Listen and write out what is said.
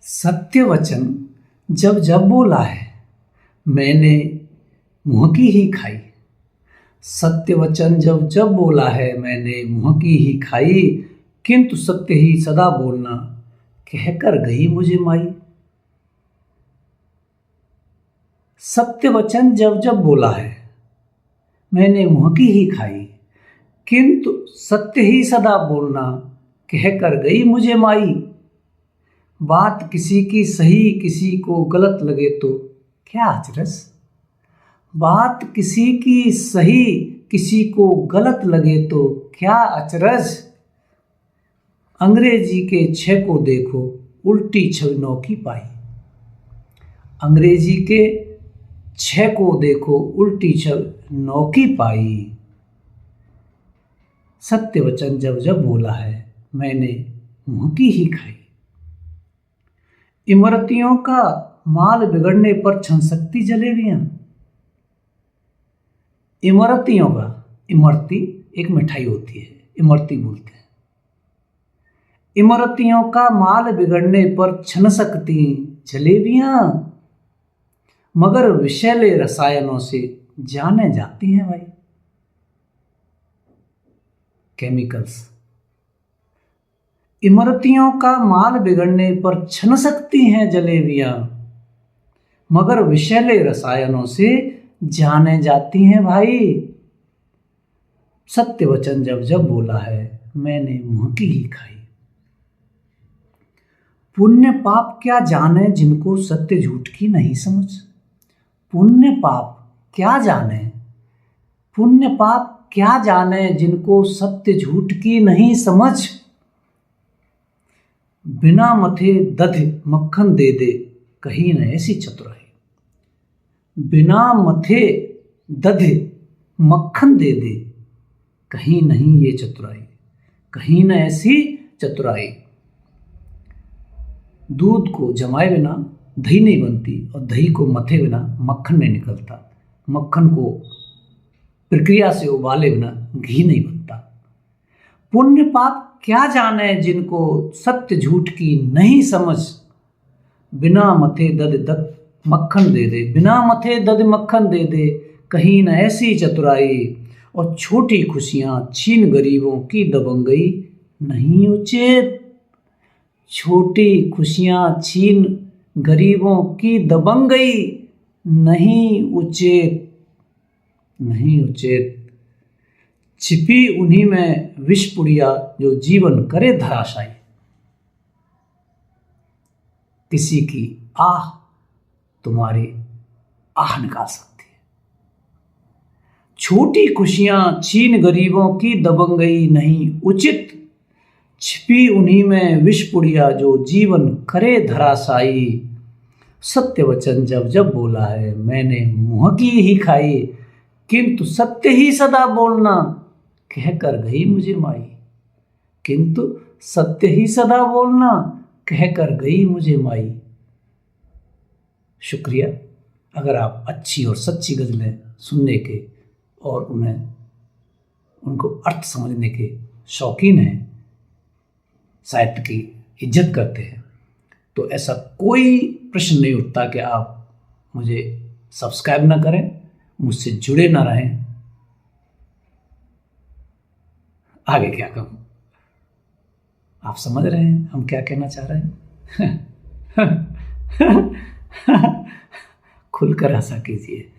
सत्य वचन जब जब बोला है मैंने मुँह की ही खाई। सत्य वचन जब जब बोला है मैंने मुँह की ही खाई, किंतु सत्य ही सदा बोलना कहकर गई मुझे माई। सत्य वचन जब जब बोला है मैंने मुँह की ही खाई, किंतु सत्य ही सदा बोलना कहकर गई मुझे माई। बात किसी की सही किसी को गलत लगे तो क्या अचरज। बात किसी की सही किसी को गलत लगे तो क्या अचरज। अंग्रेजी के 6 को देखो उल्टी 6 9 की पाई। अंग्रेजी के 6 को देखो उल्टी 6 9 की पाई। सत्य वचन जब जब बोला है मैंने मुँह की ही खाई। इमरतियों का माल बिगड़ने पर छन सकती जलेबियां। इमरतियों का, इमरती एक मिठाई होती है, इमरती बोलते हैं। इमरतियों का माल बिगड़ने पर छन सकती जलेबियां, मगर विषैले रसायनों से जाने जाती हैं भाई। केमिकल्स। इमरतियों का माल बिगड़ने पर छन सकती हैं जलेबियां, मगर विषैले रसायनों से जाने जाती हैं भाई। सत्य वचन जब जब बोला है मैंने मुँह की ही खाई। पुण्य पाप क्या जाने जिनको सत्य झूठ की नहीं समझ। पुण्य पाप क्या जाने, पुण्य पाप क्या जाने जिनको सत्य झूठ की नहीं समझ। बिना मथे दधि मक्खन दे दे कहीं न ऐसी चतुराई। बिना मथे दधि मक्खन दे दे कहीं नहीं ये चतुराई, कहीं न ऐसी चतुराई। दूध को जमाए बिना दही नहीं बनती और दही को मथे बिना मक्खन नहीं निकलता। मक्खन को प्रक्रिया से उबाले बिना घी नहीं बनता। पुण्य पाप क्या जाने जिनको सत्य झूठ की नहीं समझ। बिना मथे दध मक्खन दे दे, बिना मथे दध मक्खन दे दे कहीं न ऐसी चतुराई। और छोटी खुशियां छीन गरीबों की दबंगई नहीं उचित। छोटी खुशियां छीन गरीबों की दबंगई नहीं उचित, नहीं उचित। छिपी उन्हीं में विष पुड़िया जो जीवन करे धराशायी। किसी की आह तुम्हारी आह निकाल सकती है। छोटी खुशियां छीन गरीबों की दबंगई नहीं उचित। छिपी उन्हीं में विष पुड़िया जो जीवन करे धराशायी। सत्य वचन जब जब बोला है मैंने मुँह की ही खाई, किंतु सत्य ही सदा बोलना कहकर गई मुझे माई। किंतु सत्य ही सदा बोलना कहकर गई मुझे माई। शुक्रिया। अगर आप अच्छी और सच्ची गज़लें सुनने के और उनको अर्थ समझने के शौकीन हैं, साहित्य की इज्जत करते हैं, तो ऐसा कोई प्रश्न नहीं उठता कि आप मुझे सब्सक्राइब ना करें, मुझसे जुड़े ना रहें। आगे क्या कहूँ, आप समझ रहे हैं हम क्या कहना चाह रहे हैं। खुलकर हंसा कीजिए।